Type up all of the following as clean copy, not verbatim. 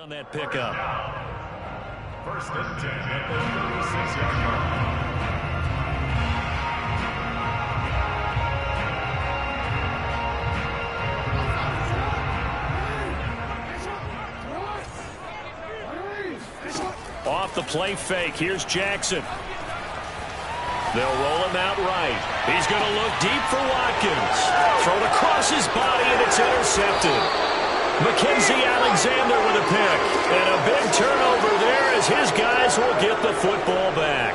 On that pickup. First and 10 at the 36-yard line. Off the play fake. Here's Jackson. They'll roll him out right. He's going to look deep for Watkins. Thrown across his body, and it's intercepted. Mackenzie Alexander with a pick. And a big turnover there as his guys will get the football back.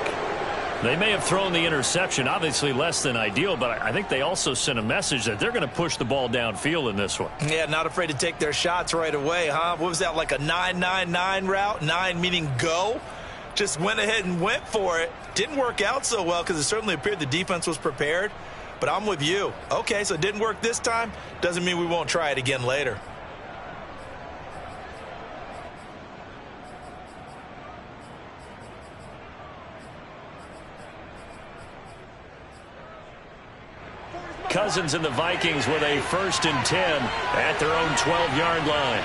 They may have thrown the interception, obviously less than ideal, but I think they also sent a message that they're going to push the ball downfield in this one. Yeah, not afraid to take their shots right away, huh? What was that, like a 9-9-9 route? 9 meaning go? Just went ahead and went for it. Didn't work out so well because it certainly appeared the defense was prepared. But I'm with you. Okay, so it didn't work this time. Doesn't mean we won't try it again later. Cousins and the Vikings with a 1st and 10 at their own 12-yard line.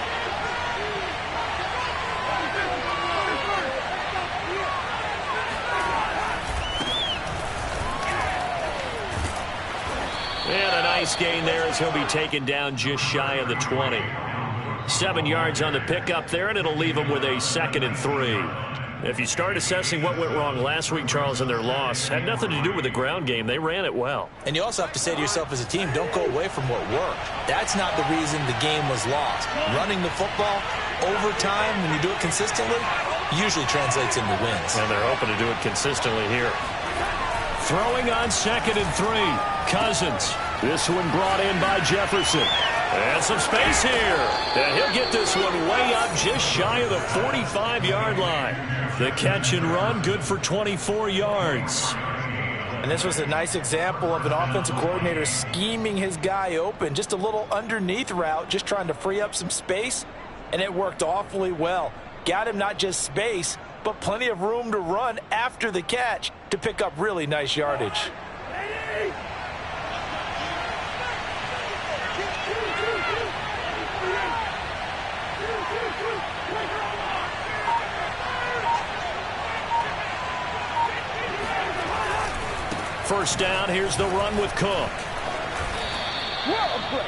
And a nice gain there as he'll be taken down just shy of the 20. 7 yards on the pickup there, and it'll leave him with a 2nd and 3. If you start assessing what went wrong last week, Charles, in their loss, had nothing to do with the ground game. They ran it well. And you also have to say to yourself as a team, don't go away from what worked. That's not the reason the game was lost. Running the football over time, when you do it consistently, usually translates into wins. And they're hoping to do it consistently here. Throwing on 2nd and 3. Cousins. This one brought in by Jefferson. And some space here. And he'll get this one way up just shy of the 45-yard line. The catch and run, good for 24 yards. And this was a nice example of an offensive coordinator scheming his guy open. Just a little underneath route, just trying to free up some space. And it worked awfully well. Got him not just space, but plenty of room to run after the catch to pick up really nice yardage. First down, here's the run with Cook.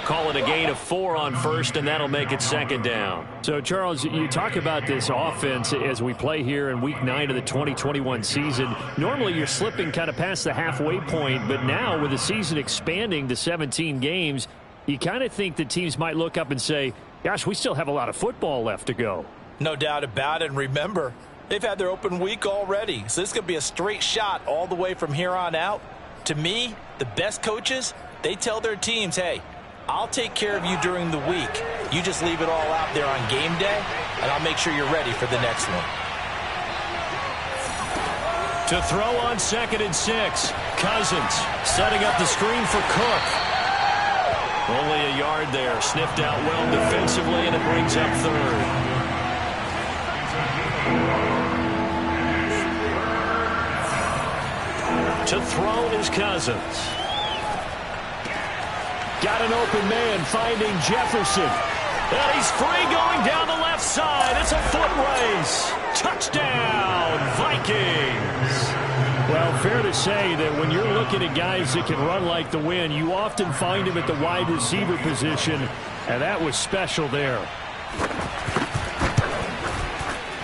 Call it a gain of 4 on first, and that'll make it 2nd down. So, Charles, you talk about this offense as we play here in Week 9 of the 2021 season. Normally, you're slipping kind of past the halfway point, but now with the season expanding to 17 games, you kind of think that teams might look up and say, gosh, we still have a lot of football left to go. No doubt about it. And remember, they've had their open week already, so this is going to be a straight shot all the way from here on out. To me, the best coaches, they tell their teams, hey, I'll take care of you during the week. You just leave it all out there on game day, and I'll make sure you're ready for the next one. To throw on 2nd and 6. Cousins setting up the screen for Cook. Only a yard there. Sniffed out well defensively, and it brings up 3rd. To throw is Cousins. Got an open man finding Jefferson. And he's free going down the left side. It's a foot race. Touchdown, Vikings. Well, fair to say that when you're looking at guys that can run like the wind, you often find him at the wide receiver position, and that was special there.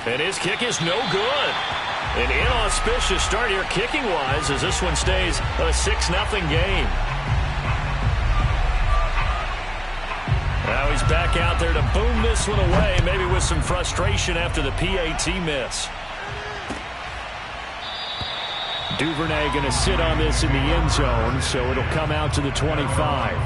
And his kick is no good. An inauspicious start here kicking-wise as this one stays a 6-0 game. Now he's back out there to boom this one away, maybe with some frustration after the PAT miss. Duvernay going to sit on this in the end zone, so it'll come out to the 25.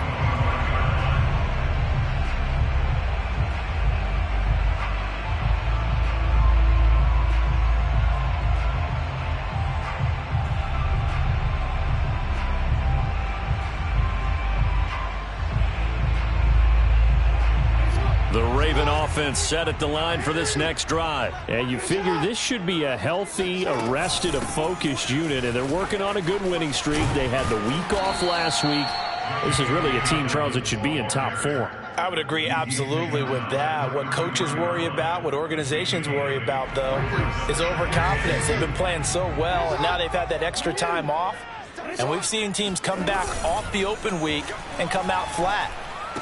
The Raven offense set at the line for this next drive. And you figure this should be a healthy, a rested, a focused unit, and they're working on a good winning streak. They had the week off last week. This is really a team, Charles, that should be in top form. I would agree absolutely with that. What coaches worry about, what organizations worry about, though, is overconfidence. They've been playing so well, and now they've had that extra time off. And we've seen teams come back off the open week and come out flat.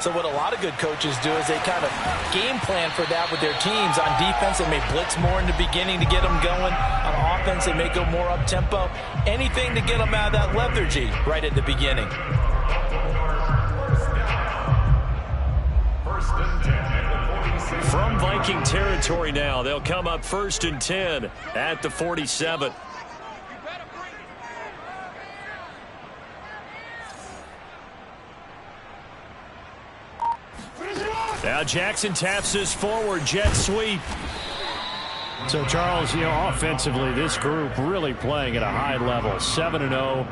So what a lot of good coaches do is they kind of game plan for that with their teams. On defense, they may blitz more in the beginning to get them going. On offense, they may go more up-tempo. Anything to get them out of that lethargy right at the beginning. From Viking territory now, they'll come up 1st and 10 at the 47. Now Jackson taps this forward jet sweep. So, Charles, offensively, this group really playing at a high level, 7-0.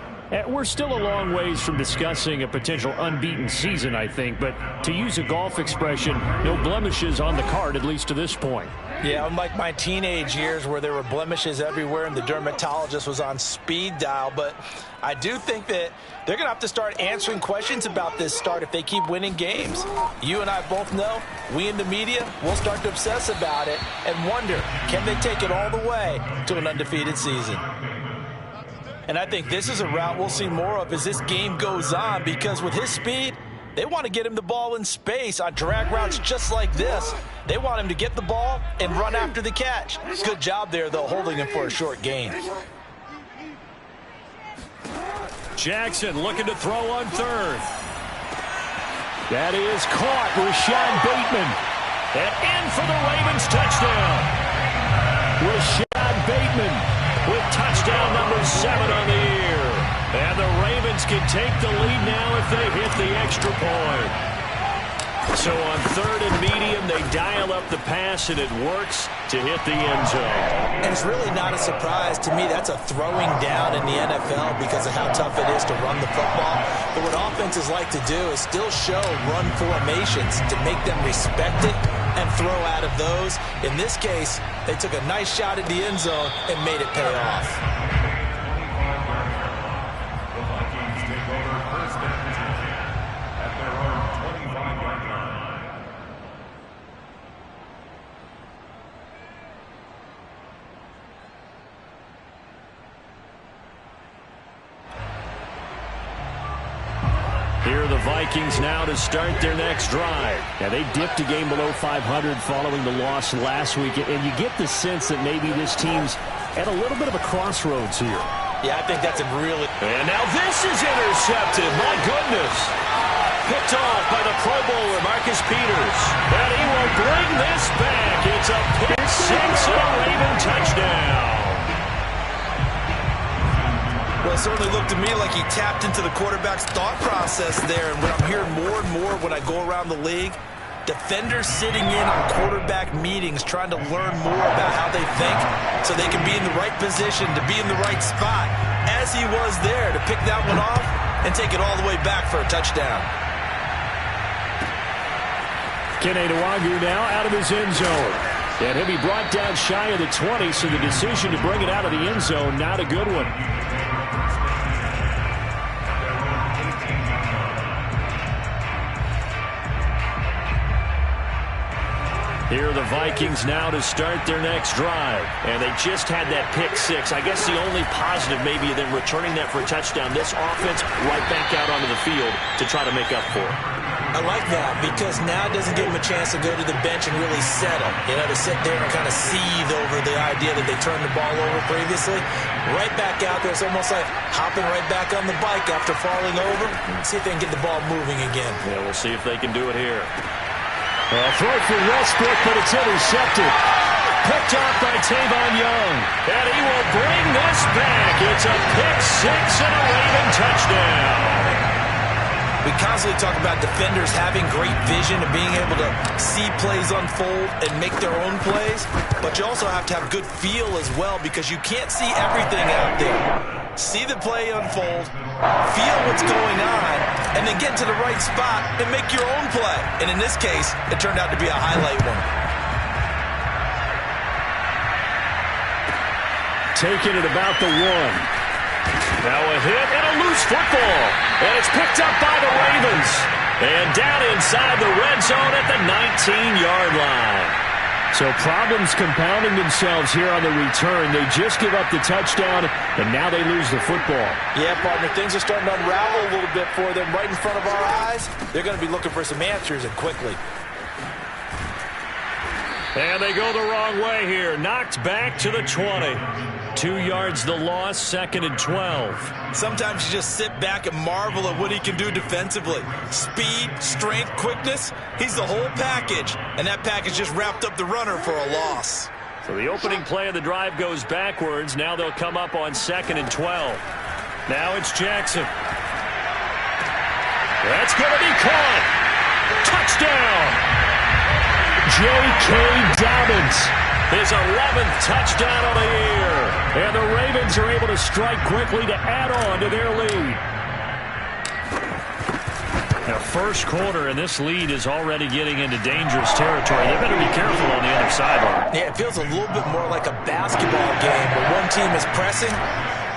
We're still a long ways from discussing a potential unbeaten season, I think. But to use a golf expression, no blemishes on the card, at least to this point. Yeah, unlike my teenage years where there were blemishes everywhere and the dermatologist was on speed dial. But I do think that they're going to have to start answering questions about this start if they keep winning games. You and I both know, we in the media, will start to obsess about it and wonder, can they take it all the way to an undefeated season? And I think this is a route we'll see more of as this game goes on, because with his speed, they want to get him the ball in space on drag routes just like this. They want him to get the ball and run after the catch. Good job there, though, holding him for a short gain. Jackson looking to throw on 3rd. That is caught. Rashad Bateman. And in for the Ravens touchdown. Rashad Bateman with touchdown number 7 on the year. And the Ravens can take the lead now if they hit the extra point. So on 3rd and medium, they dial up the pass, and it works to hit the end zone. And it's really not a surprise to me. That's a throwing down in the NFL because of how tough it is to run the football. But what offenses like to do is still show run formations to make them respect it and throw out of those. In this case, they took a nice shot at the end zone and made it pay off. The Vikings take over 1st and 10 at their own 25-yard line. Here are the Vikings now to start their next drive. Yeah, they dipped a game below 500 following the loss last week, and you get the sense that maybe this team's at a little bit of a crossroads here. Yeah, I think that's a really... And now this is intercepted. My goodness. Picked off by the Pro Bowler, Marcus Peters. And he will bring this back. It's a pick 6 and a Raven touchdown. Well, it certainly looked to me like he tapped into the quarterback's thought process there. And what I'm hearing more and more when I go around the league, defenders sitting in on quarterback meetings trying to learn more about how they think so they can be in the right position to be in the right spot, as he was there to pick that one off and take it all the way back for a touchdown. Kene Nwangwu now out of his end zone. And he'll be brought down shy of the 20, so the decision to bring it out of the end zone, not a good one. Here are the Vikings now to start their next drive. And they just had that pick 6. I guess the only positive maybe of them returning that for a touchdown. This offense right back out onto the field to try to make up for it. I like that because now it doesn't give them a chance to go to the bench and really settle. You know, to sit there and kind of seethe over the idea that they turned the ball over previously. Right back out there. It's almost like hopping right back on the bike after falling over. See if they can get the ball moving again. Yeah, we'll see if they can do it here. Throw for Westbrook, but it's intercepted. Picked off by Tavon Young. And he will bring this back. It's a pick 6 and a Raven touchdown. We constantly talk about defenders having great vision and being able to see plays unfold and make their own plays. But you also have to have good feel as well because you can't see everything out there. See the play unfold, feel what's going on, and then get to the right spot and make your own play. And in this case, it turned out to be a highlight one. Taking it about the 1. Now a hit and a loose football. And it's picked up by the Ravens. And down inside the red zone at the 19-yard line. So problems compounding themselves here on the return. They just give up the touchdown, and now they lose the football. Yeah, partner, things are starting to unravel a little bit for them right in front of our eyes. They're going to be looking for some answers, and quickly. And they go the wrong way here. Knocked back to the 20. 2 yards the loss, 2nd and 12. Sometimes you just sit back and marvel at what he can do defensively. Speed, strength, quickness. He's the whole package. And that package just wrapped up the runner for a loss. So the opening play of the drive goes backwards. Now they'll come up on 2nd and 12. Now it's Jackson. That's going to be caught. Touchdown. J.K. Dobbins. His 11th touchdown of the year. And the Ravens are able to strike quickly to add on to their lead. The first quarter, and this lead is already getting into dangerous territory. They better be careful on the other sideline. Yeah, it feels a little bit more like a basketball game where one team is pressing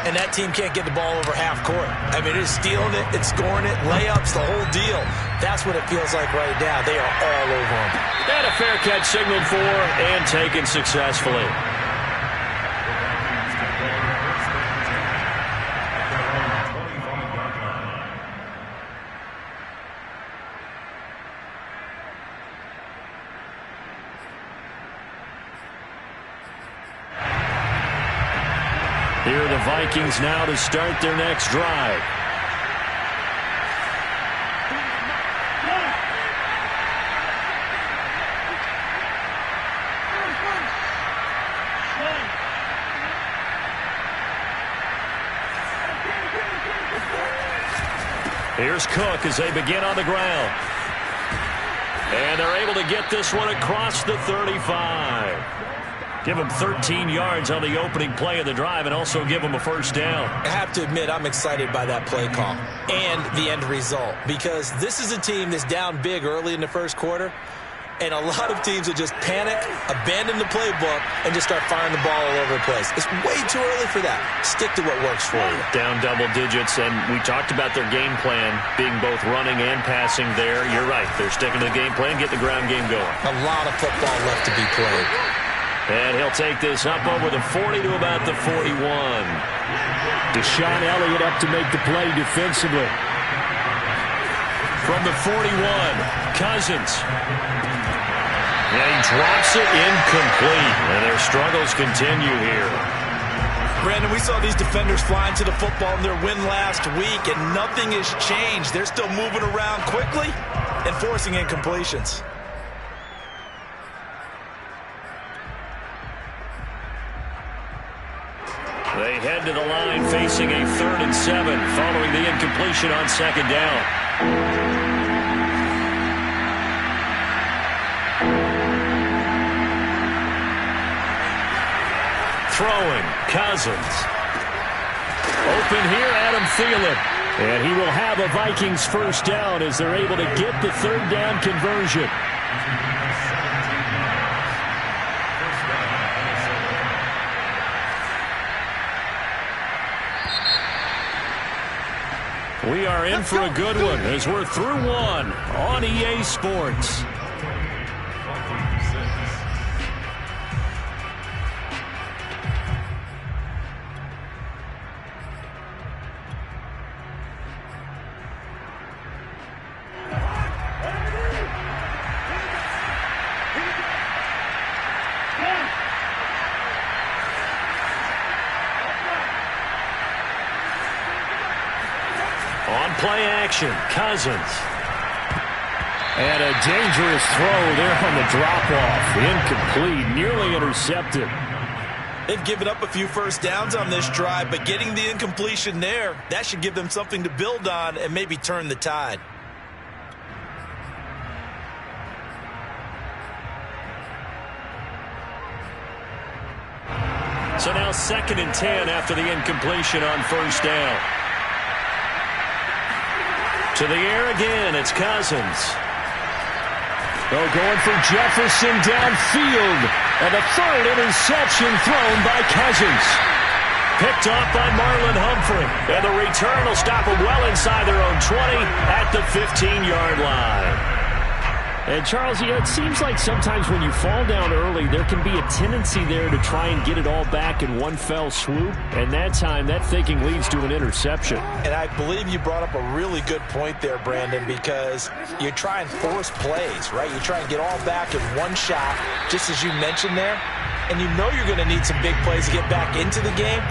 and that team can't get the ball over half court. I mean, it's stealing it, it's scoring it, layups, the whole deal. That's what it feels like right now. They are all over them. And a fair catch signaled for and taken successfully. Here are the Vikings now to start their next drive. Here's Cook as they begin on the ground. And they're able to get this one across the 35. Give them 13 yards on the opening play of the drive and also give them a first down. I have to admit, I'm excited by that play call and the end result because this is a team that's down big early in the first quarter, and a lot of teams will just panic, abandon the playbook, and just start firing the ball all over the place. It's way too early for that. Stick to what works for you. Down double digits, and we talked about their game plan being both running and passing there. You're right. They're sticking to the game plan, get the ground game going. A lot of football left to be played. And he'll take this up over the 40 to about the 41. Deshaun Elliott up to make the play defensively. From the 41, Cousins. And he drops it incomplete. And their struggles continue here. Brandon, we saw these defenders flying to the football in their win last week, and nothing has changed. They're still moving around quickly and forcing incompletions. They head to the line facing a 3rd and 7 following the incompletion on 2nd down. Throwing, Cousins. Open here, Adam Thielen. And he will have a Vikings first down as they're able to get the 3rd down conversion. We are in for a good one as we're through one on EA Sports. Play action, Cousins. And a dangerous throw there on the drop-off. Incomplete, nearly intercepted. They've given up a few first downs on this drive, but getting the incompletion there, that should give them something to build on and maybe turn the tide. So now 2nd and 10 after the incompletion on first down. To the air again, it's Cousins. Oh, going for Jefferson downfield. And the 3rd interception thrown by Cousins. Picked off by Marlon Humphrey. And the return will stop them well inside their own 20 at the 15-yard line. And, Charles, it seems like sometimes when you fall down early, there can be a tendency there to try and get it all back in one fell swoop. And that time, that thinking leads to an interception. And I believe you brought up a really good point there, Brandon, because you try and force plays, right? You try and get all back in one shot, just as you mentioned there. And you know you're going to need some big plays to get back into the game.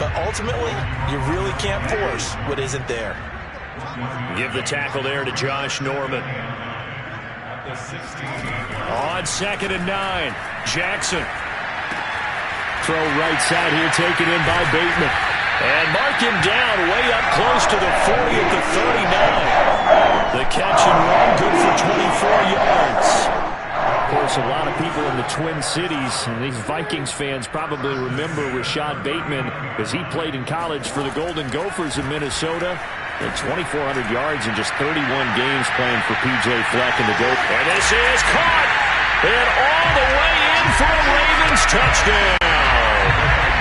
But ultimately, you really can't force what isn't there. Give the tackle there to Josh Norman. On 2nd and 9, Jackson. Throw right side here, taken in by Bateman. And mark him down way up close to the 40 at the 39. The catch and run good for 24 yards. Of course, a lot of people in the Twin Cities, and these Vikings fans probably remember Rashad Bateman because he played in college for the Golden Gophers in Minnesota. And 2,400 yards in just 31 games playing for P.J. Fleck and the Gophers. And this is caught. And all the way in for a Ravens touchdown.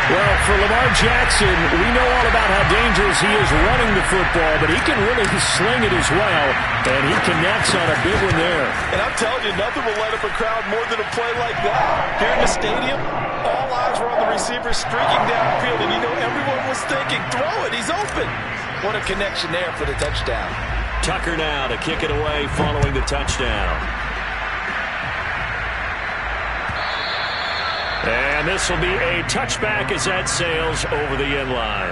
Well, for Lamar Jackson, we know all about how dangerous he is running the football, but he can really sling it as well, and he connects on a big one there. And I'm telling you, nothing will light up a crowd more than a play like that. Here in the stadium, all eyes were on the receiver streaking downfield, and you know everyone was thinking, throw it, he's open. What a connection there for the touchdown. Tucker now to kick it away following the touchdown. And this will be a touchback as that sails over the end line.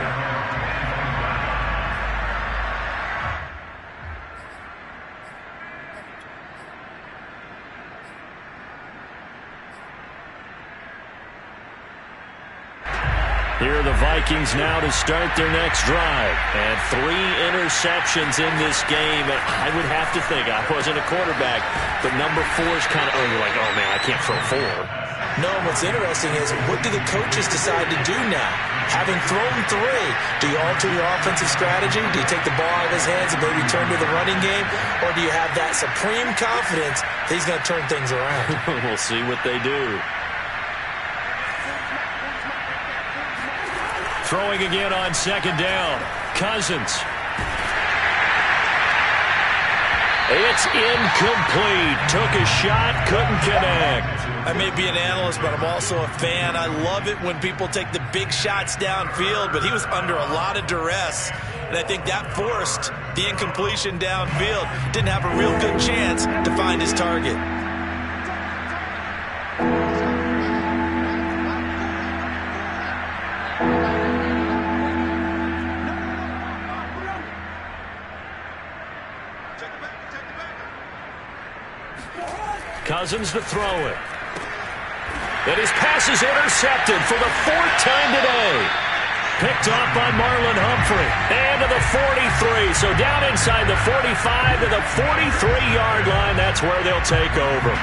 Here are the Vikings now to start their next drive. And 3 interceptions in this game. And I would have to think, I wasn't a quarterback, but number 4 is kind of, you're like, oh man, I can't throw 4. No, what's interesting is what do the coaches decide to do now? Having thrown 3, do you alter your offensive strategy? Do you take the ball out of his hands and maybe turn to the running game? Or do you have that supreme confidence that he's going to turn things around? We'll see what they do. Throwing again on 2nd down. Cousins. It's incomplete. Took a shot, couldn't connect. I may be an analyst, but I'm also a fan. I love it when people take the big shots downfield, but he was under a lot of duress, and I think that forced the incompletion downfield. Didn't have a real good chance to find his target. Cousins to throw it. And his pass is intercepted for the 4th time today. Picked off by Marlon Humphrey. And to the 43. So down inside the 45 to the 43-yard line. That's where they'll take over.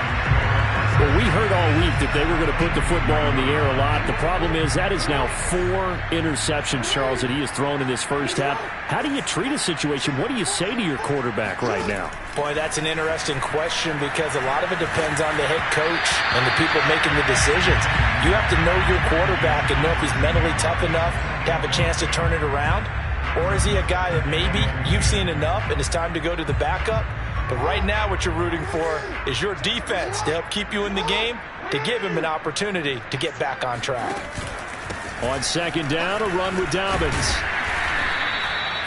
Well, we heard all week that they were going to put the football in the air a lot. The problem is that is now 4 interceptions, Charles, that he has thrown in this first half. How do you treat a situation? What do you say to your quarterback right now? Boy, that's an interesting question because a lot of it depends on the head coach and the people making the decisions. You have to know your quarterback and know if he's mentally tough enough to have a chance to turn it around. Or is he a guy that maybe you've seen enough and it's time to go to the backup? But right now what you're rooting for is your defense to help keep you in the game, to give him an opportunity to get back on track. On 2nd down, a run with Dobbins.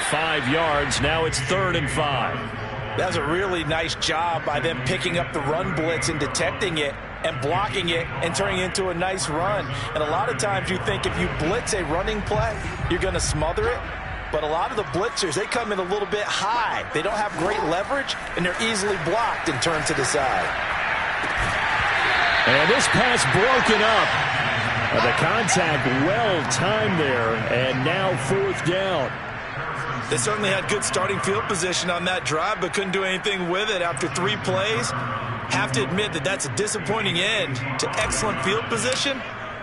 5 yards. Now it's 3rd and 5. That was a really nice job by them picking up the run blitz and detecting it and blocking it and turning it into a nice run. And a lot of times you think if you blitz a running play, you're going to smother it. But a lot of the blitzers, they come in a little bit high. They don't have great leverage, and they're easily blocked and turned to the side. And this pass broken up. The contact well timed there, and now 4th down. They certainly had good starting field position on that drive, but couldn't do anything with it after 3 plays. Have to admit that that's a disappointing end to excellent field position.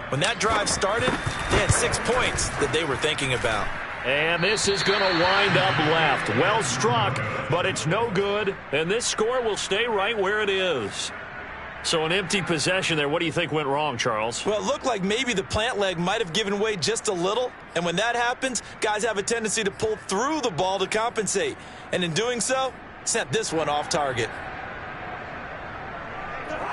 When that drive started, they had 6 points that they were thinking about. And this is going to wind up left. Well struck, but it's no good. And this score will stay right where it is. So an empty possession there. What do you think went wrong, Charles? Well, it looked like maybe the plant leg might have given way just a little. And when that happens, guys have a tendency to pull through the ball to compensate. And in doing so, sent this one off target.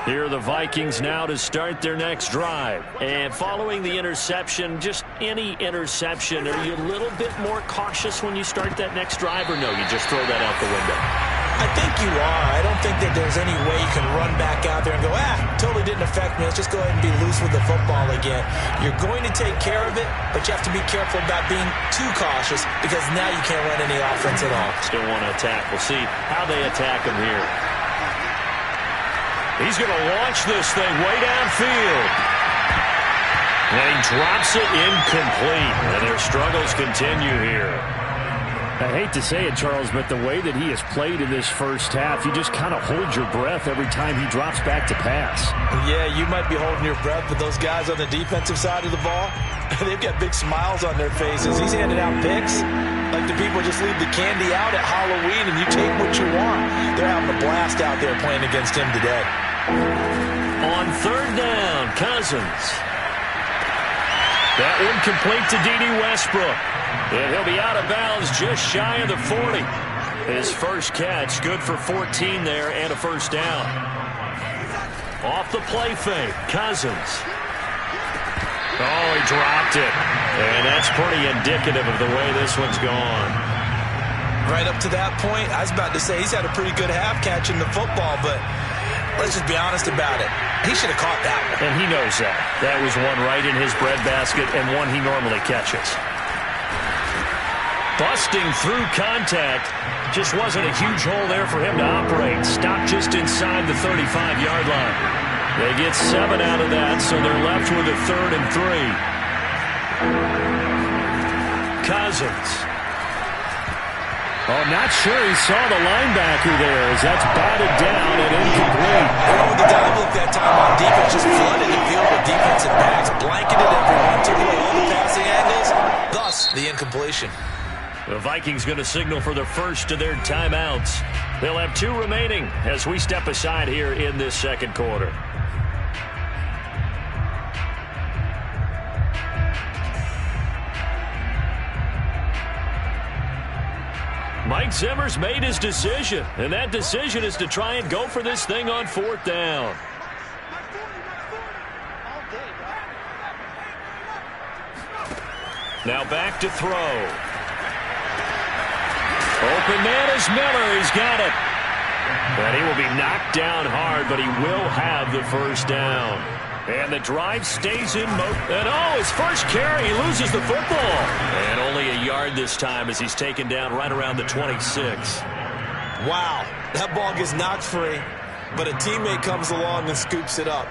Here are the Vikings now to start their next drive. And following the interception, just any interception, are you a little bit more cautious when you start that next drive, or no, you just throw that out the window? I think you are. I don't think that there's any way you can run back out there and go, totally didn't affect me. Let's just go ahead and be loose with the football again. You're going to take care of it, but you have to be careful about being too cautious because now you can't run any offense at all. Still want to attack. We'll see how they attack him here. He's going to launch this thing way downfield. And he drops it incomplete. And their struggles continue here. I hate to say it, Charles, but the way that he has played in this first half, you just kind of hold your breath every time he drops back to pass. Yeah, you might be holding your breath, but those guys on the defensive side of the ball, they've got big smiles on their faces. He's handing out picks like the people just leave the candy out at Halloween and you take what you want. They're having a blast out there playing against him today. On third down, Cousins. That one complete to D.D. Westbrook. And he'll be out of bounds just shy of the 40. His first catch, good for 14 there and a first down. Off the play fake, Cousins. Oh, he dropped it. And that's pretty indicative of the way this one's gone. Right up to that point, I was about to say he's had a pretty good half catching the football, but let's just be honest about it. He should have caught that one. And he knows that. That was one right in his breadbasket and one he normally catches. Busting through contact. Just wasn't a huge hole there for him to operate. Stopped just inside the 35-yard line. They get 7 out of that, so they're left with a 3rd and 3. Cousins. Oh, not sure he saw the linebacker there as that's batted down and incomplete. They went with the dive look that time on defense, just flooded the field with defensive backs, blanketed everyone, took away all the passing angles, thus the incompletion. The Vikings going to signal for the first of their timeouts. They'll have 2 remaining as we step aside here in this second quarter. Mike Zimmer's made his decision, and that decision is to try and go for this thing on 4th down. Now back to throw. Open man is Miller. He's got it. And he will be knocked down hard, but he will have the first down. And the drive stays in motion. And his first carry, he loses the football. And only a yard this time as he's taken down right around the 26. Wow, that ball gets knocked free, but a teammate comes along and scoops it up.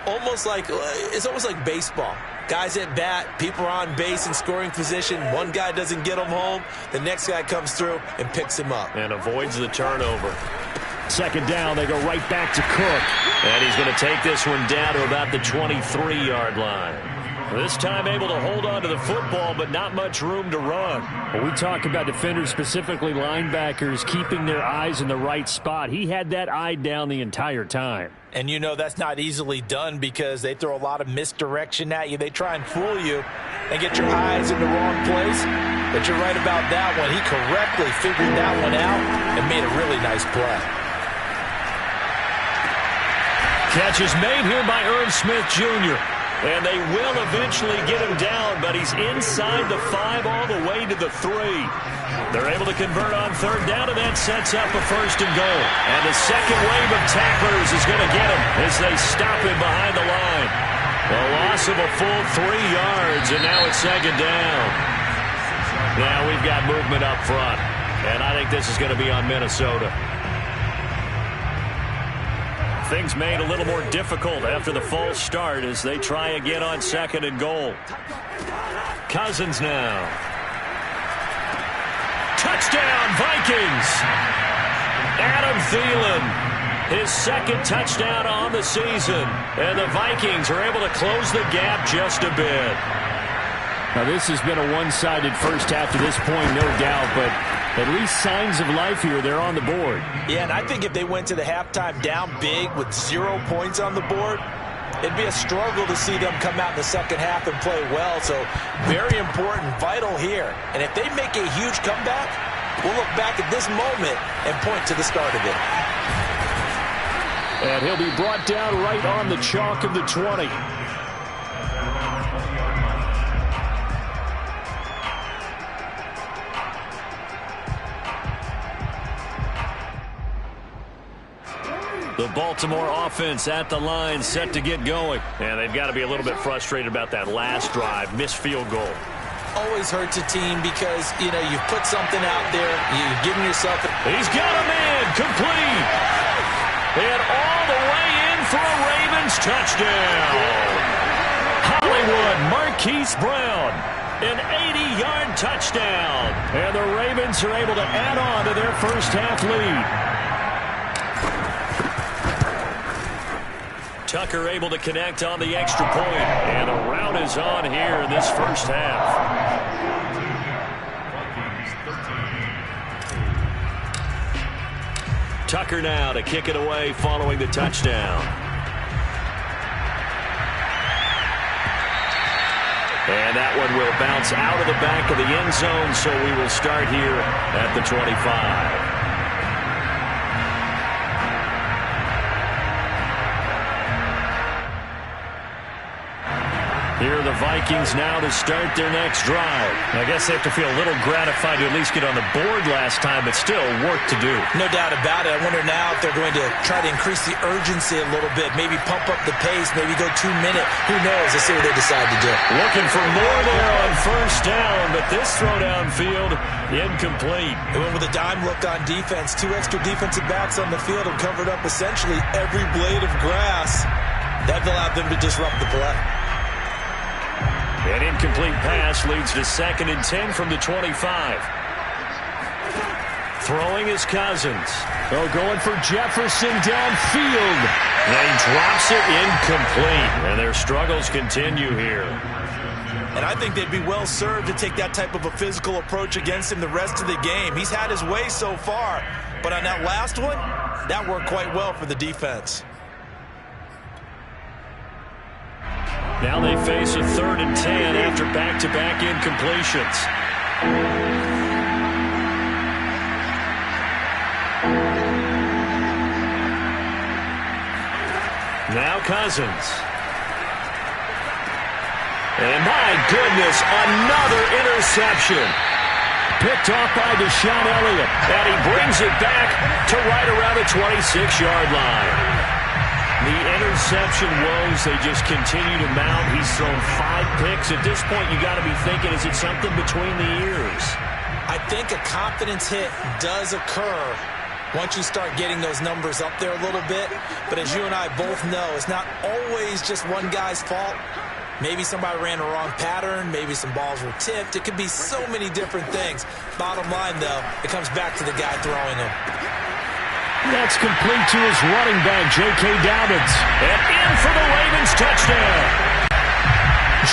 It's almost like baseball. Guys at bat, people are on base in scoring position. One guy doesn't get him home. The next guy comes through and picks him up. And avoids the turnover. Second down, they go right back to Cook. And he's going to take this one down to about the 23-yard line. This time able to hold on to the football, but not much room to run. When we talk about defenders, specifically linebackers, keeping their eyes in the right spot, he had that eye down the entire time. And you know that's not easily done because they throw a lot of misdirection at you. They try and fool you and get your eyes in the wrong place. But you're right about that one. He correctly figured that one out and made a really nice play. Catch is made here by Irv Smith Jr. And they will eventually get him down, but he's inside the 5 all the way to the 3. They're able to convert on third down, and that sets up a 1st and goal. And the second wave of tacklers is going to get him as they stop him behind the line. A loss of a full 3 yards, and now it's 2nd down. Now we've got movement up front, and I think this is going to be on Minnesota. Things made a little more difficult after the false start as they try again on 2nd and goal. Cousins now. Touchdown, Vikings! Adam Thielen, his 2nd touchdown on the season. And the Vikings are able to close the gap just a bit. Now, this has been a one-sided first half to this point, no doubt, but at least signs of life here. They're on the board. Yeah, and I think if they went to the halftime down big with 0 points on the board, it'd be a struggle to see them come out in the second half and play well. So very important, vital here. And if they make a huge comeback, we'll look back at this moment and point to the start of it. And he'll be brought down right on the chalk of the 20. The Baltimore offense at the line, set to get going. And they've got to be a little bit frustrated about that last drive, missed field goal. Always hurts a team because, you've put something out there, you've given yourself... He's got a man, complete. And all the way in for a Ravens touchdown. Hollywood Marquise Brown, an 80-yard touchdown. And the Ravens are able to add on to their first half lead. Tucker able to connect on the extra point. And a rout is on here in this first half. Tucker now to kick it away following the touchdown. And that one will bounce out of the back of the end zone, so we will start here at the 25. Here are the Vikings now to start their next drive. I guess they have to feel a little gratified to at least get on the board last time, but still work to do. No doubt about it. I wonder now if they're going to try to increase the urgency a little bit, maybe pump up the pace, maybe go 2 minute. Who knows? Let's see what they decide to do. Looking for more there on first down, but this throw downfield incomplete. They went with a dime look on defense. 2 extra defensive backs on the field and covered up essentially every blade of grass. That allowed them to disrupt the play. An incomplete pass leads to 2nd and 10 from the 25. Throwing is Cousins. Oh, going for Jefferson downfield. They drops it incomplete, and their struggles continue here. And I think they'd be well served to take that type of a physical approach against him the rest of the game. He's had his way so far, but on that last one, that worked quite well for the defense. Now they face a 3rd and 10 after back-to-back incompletions. Now Cousins. And my goodness, another interception. Picked off by Deshaun Elliott. And he brings it back to right around the 26-yard line. The interception woes, they just continue to mount. He's thrown 5 picks. At this point, you got to be thinking, is it something between the ears? I think a confidence hit does occur once you start getting those numbers up there a little bit. But as you and I both know, it's not always just one guy's fault. Maybe somebody ran a wrong pattern. Maybe some balls were tipped. It could be so many different things. Bottom line, though, it comes back to the guy throwing them. That's complete to his running back, J.K. Dobbins. And in for the Ravens touchdown.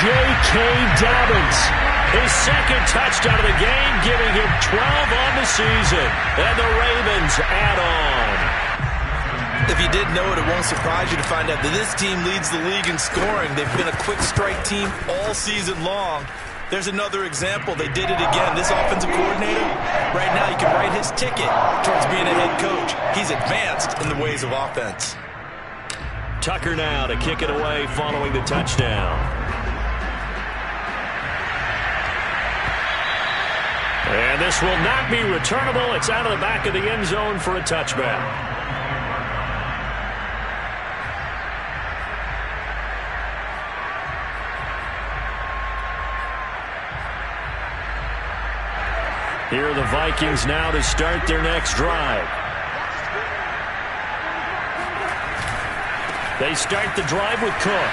J.K. Dobbins. His 2nd touchdown of the game, giving him 12 on the season. And the Ravens add on. If you didn't know it, it won't surprise you to find out that this team leads the league in scoring. They've been a quick strike team all season long. There's another example. They did it again. This offensive coordinator, right now, you can write his ticket towards being a head coach. He's advanced in the ways of offense. Tucker now to kick it away following the touchdown. And this will not be returnable. It's out of the back of the end zone for a touchback. Here are the Vikings now to start their next drive. They start the drive with Cook.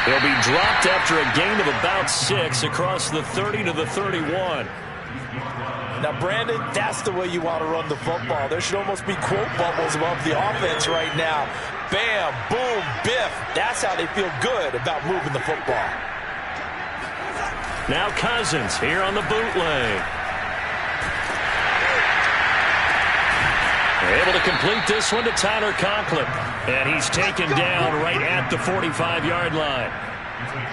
He'll be dropped after a gain of about 6 across the 30 to the 31. Now, Brandon, that's the way you want to run the football. There should almost be quote bubbles above the offense right now. Bam, boom, biff. That's how they feel good about moving the football. Now Cousins here on the bootleg. Able to complete this one to Tyler Conklin. And he's taken down right at the 45-yard line.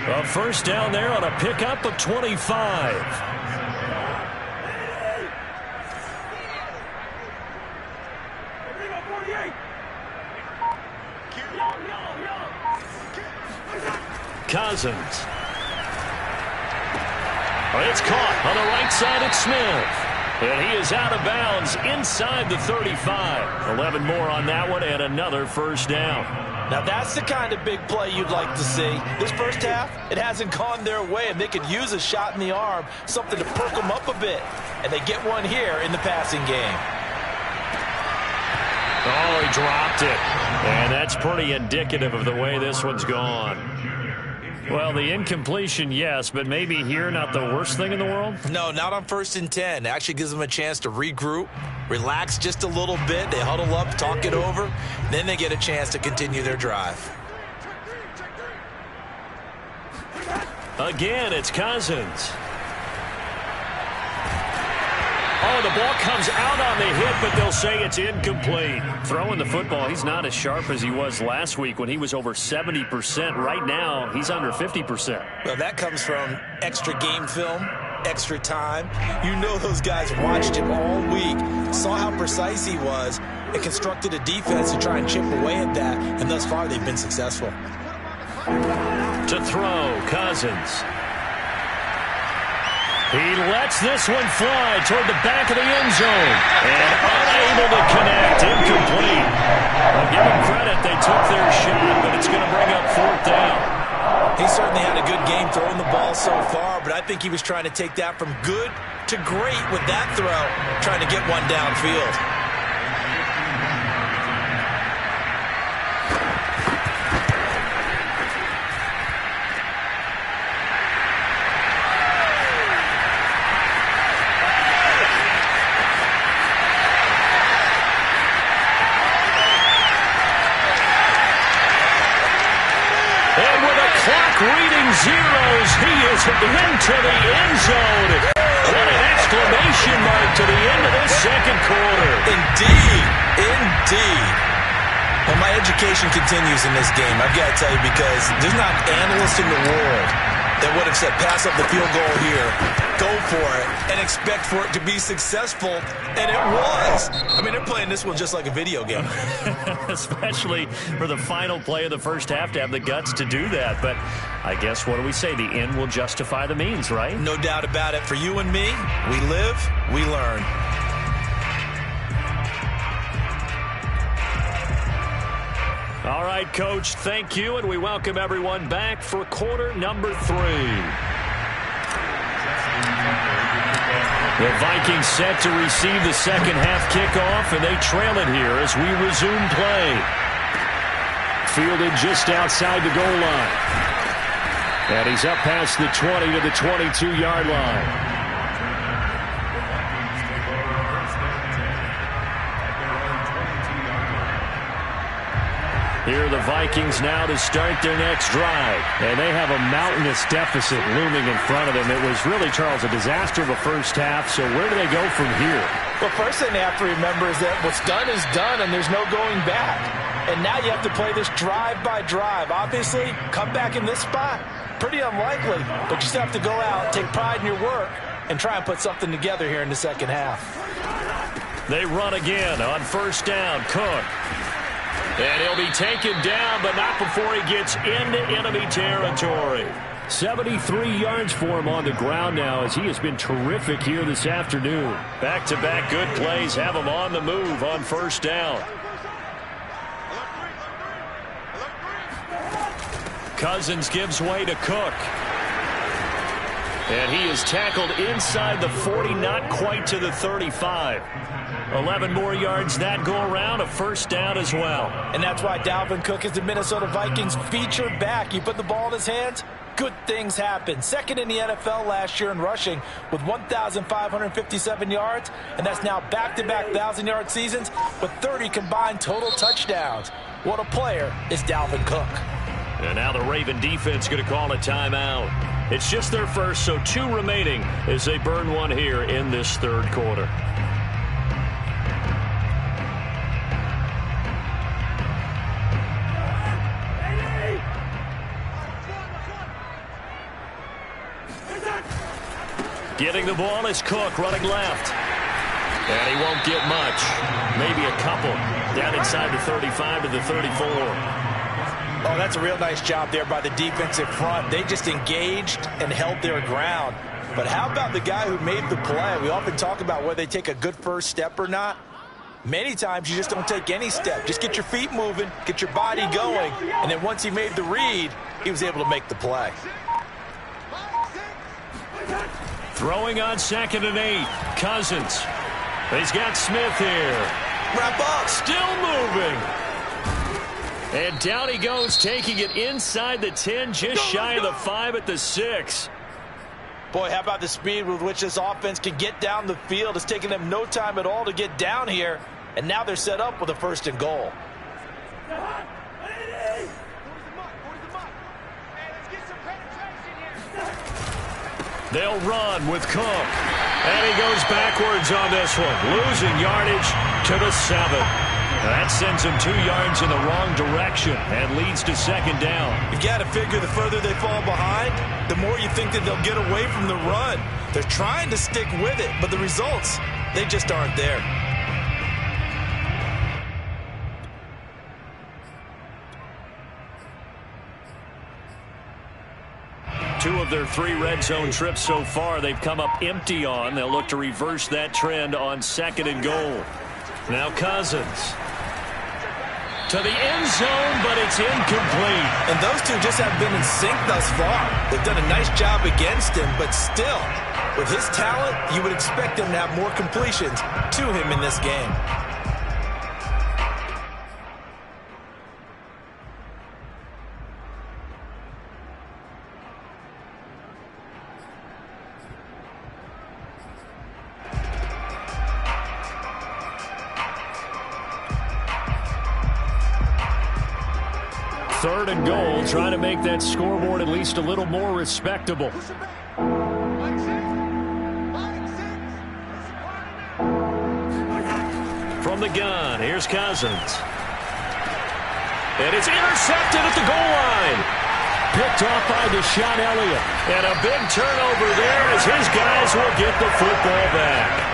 A first down there on a pickup of 25. Cousins. It's caught on the right side at Smith. And he is out of bounds inside the 35. 11 more on that one and another first down. Now that's the kind of big play you'd like to see. This first half, it hasn't gone their way, and they could use a shot in the arm, something to perk them up a bit. And they get one here in the passing game. Oh, he dropped it. And that's pretty indicative of the way this one's gone. Well, the incompletion, yes, but maybe here not the worst thing in the world? No, not on 1st and 10. It actually gives them a chance to regroup, relax just a little bit. They huddle up, talk it over. Then they get a chance to continue their drive. Again, it's Cousins. Oh, the ball comes out on the hit, but they'll say it's incomplete. Throwing the football, he's not as sharp as he was last week when he was over 70%. Right now, he's under 50%. Well, that comes from extra game film, extra time. You know those guys watched him all week, saw how precise he was, and constructed a defense to try and chip away at that, and thus far they've been successful. To throw, Cousins. He lets this one fly toward the back of the end zone. And unable to connect. Incomplete. I'll give them credit. They took their shot, but it's going to bring up 4th down. He certainly had a good game throwing the ball so far, but I think he was trying to take that from good to great with that throw, trying to get one downfield. Reading zeros, he is into the end zone. What an exclamation mark to the end of this second quarter. Indeed, indeed. Well, my education continues in this game, I've got to tell you, because there's not an analyst in the world that would have said pass up the field goal here, go for it, and expect for it to be successful, and it was. I mean, they're playing this one just like a video game. Especially for the final play of the first half to have the guts to do that. But I guess, what do we say? The end will justify the means, right? No doubt about it. For you and me, we live, we learn. All right, Coach, thank you, and we welcome everyone back for quarter number 3. The Vikings set to receive the second half kickoff, and they trail it here as we resume play. Fielded just outside the goal line. And he's up past the 20 to the 22-yard line. Here are the Vikings now to start their next drive. And they have a mountainous deficit looming in front of them. It was really, Charles, a disaster of a first half. So where do they go from here? Well, first thing they have to remember is that what's done is done, and there's no going back. And now you have to play this drive by drive. Obviously, come back in this spot, pretty unlikely. But you still have to go out, take pride in your work, and try and put something together here in the second half. They run again on first down. Cook. And he'll be taken down, but not before he gets into enemy territory. 73 yards for him on the ground now, as he has been terrific here this afternoon. Back-to-back good plays have him on the move on first down. Cousins gives way to Cook. And he is tackled inside the 40, not quite to the 35. 11 more yards that go around, a first down as well. And that's why Dalvin Cook is the Minnesota Vikings featured back. You put the ball in his hands, good things happen. Second in the NFL last year in rushing with 1,557 yards, and that's now back-to-back 1,000-yard seasons with 30 combined total touchdowns. What a player is Dalvin Cook. And now the Raven defense going to call a timeout. It's just their first, so 2 remaining as they burn one here in this third quarter. Getting the ball is Cook running left. And he won't get much. Maybe a couple. Down inside the 35 to the 34. Oh, that's a real nice job there by the defensive front. They just engaged and held their ground. But how about the guy who made the play? We often talk about whether they take a good first step or not. Many times you just don't take any step. Just get your feet moving, get your body going, and then once he made the read, he was able to make the play. Throwing on 2nd and 8. Cousins. He's got Smith here. Wrap up. Still moving. And down he goes, taking it inside the 10, just shy of the 5 at the 6. Boy, how about the speed with which this offense can get down the field? It's taken them no time at all to get down here, and now they're set up with a 1st and goal. They'll run with Cook. And he goes backwards on this one, losing yardage to the 7. That sends him 2 yards in the wrong direction and leads to 2nd down. You've got to figure the further they fall behind, the more you think that they'll get away from the run. They're trying to stick with it, but the results, they just aren't there. Two of their 3 red zone trips so far they've come up empty on. They'll look to reverse that trend on 2nd and goal. Now Cousins. To the end zone, but it's incomplete. And those two just have been in sync thus far. They've done a nice job against him, but still, with his talent, you would expect him to have more completions to him in this game. Third and goal, trying to make that scoreboard at least a little more respectable. From the gun, here's Cousins. And it's intercepted at the goal line. Picked off by Deshaun Elliott. And a big turnover there as his guys will get the football back.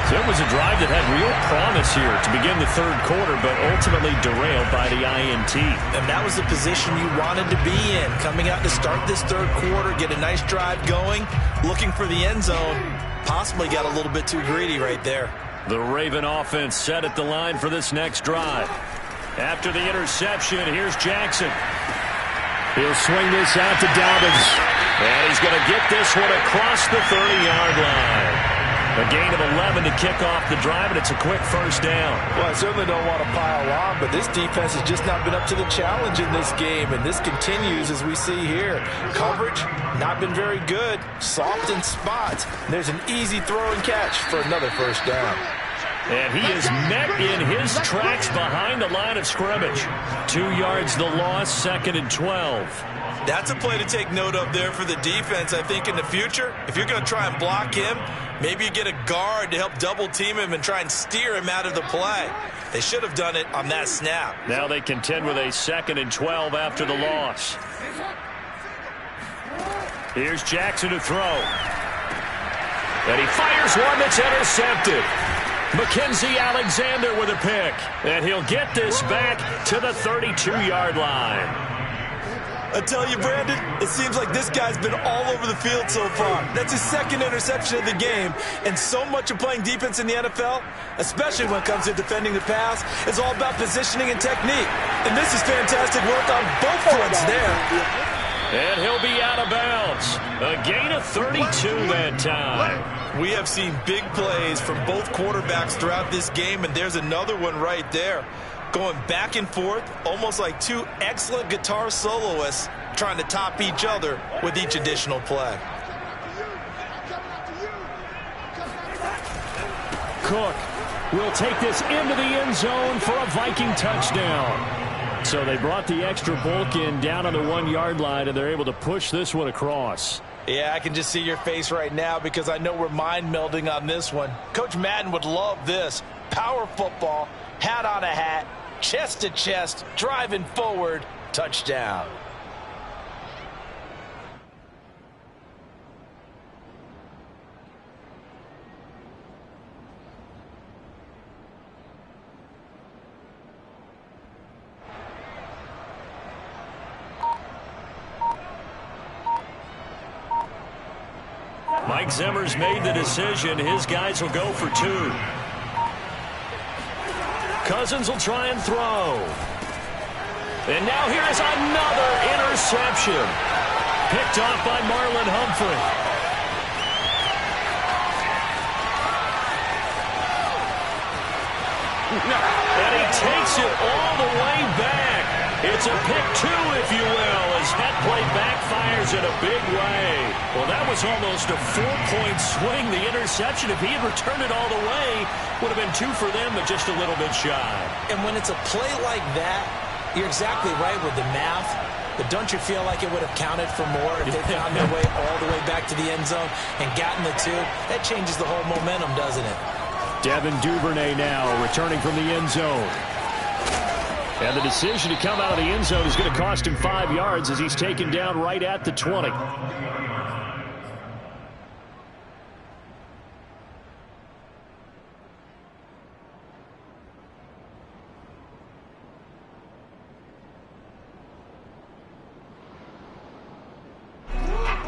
So it was a drive that had real promise here to begin the third quarter, but ultimately derailed by the INT. And that was the position you wanted to be in, coming out to start this third quarter, get a nice drive going, looking for the end zone. Possibly got a little bit too greedy right there. The Raven offense set at the line for this next drive. After the interception, here's Jackson. He'll swing this out to Dobbins. And he's going to get this one across the 30-yard line. A gain of 11 to kick off the drive, and it's a quick first down. Well, I certainly don't want to pile on, but this defense has just not been up to the challenge in this game, and this continues as we see here. Coverage, not been very good. Soft in spots. There's an easy throw and catch for another first down. And he is met in his tracks behind the line of scrimmage. 2 yards the loss, 2nd and 12. That's a play to take note of there for the defense, I think, in the future. If you're going to try and block him, maybe you get a guard to help double team him and try and steer him out of the play. They should have done it on that snap. Now they contend with a 2nd and 12 after the loss. Here's Jackson to throw. And he fires one that's intercepted. Mackenzie Alexander with a pick. And he'll get this back to the 32-yard line. I tell you, Brandon, it seems like this guy's been all over the field so far. That's his 2nd interception of the game. And so much of playing defense in the NFL, especially when it comes to defending the pass, is all about positioning and technique. And this is fantastic work on both fronts there. And he'll be out of bounds. A gain of 32 that time. We have seen big plays from both quarterbacks throughout this game, and there's another one right there. Going back and forth, almost like 2 excellent guitar soloists trying to top each other with each additional play. Cook will take this into the end zone for a Viking touchdown. So they brought the extra bulk in down on the 1-yard line, and they're able to push this one across. Yeah, I can just see your face right now because I know we're mind melding on this one. Coach Madden would love this. Power football, hat on a hat, chest to chest, driving forward, touchdown. Mike Zimmer's made the decision. His guys will go for 2. Cousins will try and throw. And now here's another interception. Picked off by Marlon Humphrey. And he takes it all the way back. It's a pick 2, if you will, as that play backfires in a big way. Well, that was almost a 4-point swing. The interception, if he had returned it all the way, would have been 2 for them, but just a little bit shy. And when it's a play like that, you're exactly right with the math. But don't you feel like it would have counted for more if they found their way all the way back to the end zone and gotten the 2? That changes the whole momentum, doesn't it? Devin Duvernay now returning from the end zone. And the decision to come out of the end zone is going to cost him 5 yards as he's taken down right at the 20.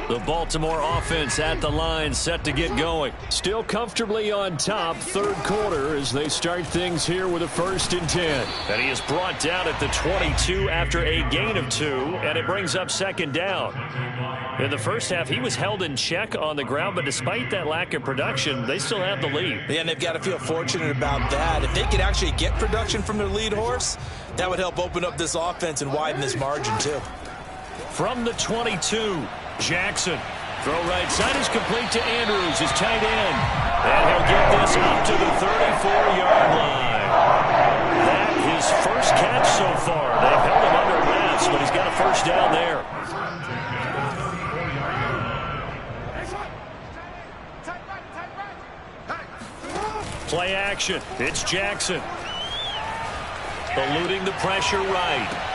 The Baltimore offense at the line, set to get going. Still comfortably on top, third quarter, as they start things here with a 1st and 10. And he is brought down at the 22 after a gain of 2, and it brings up 2nd down. In the first half, he was held in check on the ground, but despite that lack of production, they still have the lead. Yeah, and they've got to feel fortunate about that. If they could actually get production from their lead horse, that would help open up this offense and widen this margin, too. From the 22, Jackson. Throw right side is complete to Andrews, his tight end. And he'll get this up to the 34-yard line. That his first catch so far. They've held him under wraps, but he's got a 1st down there. Play action. It's Jackson. Eluding the pressure right.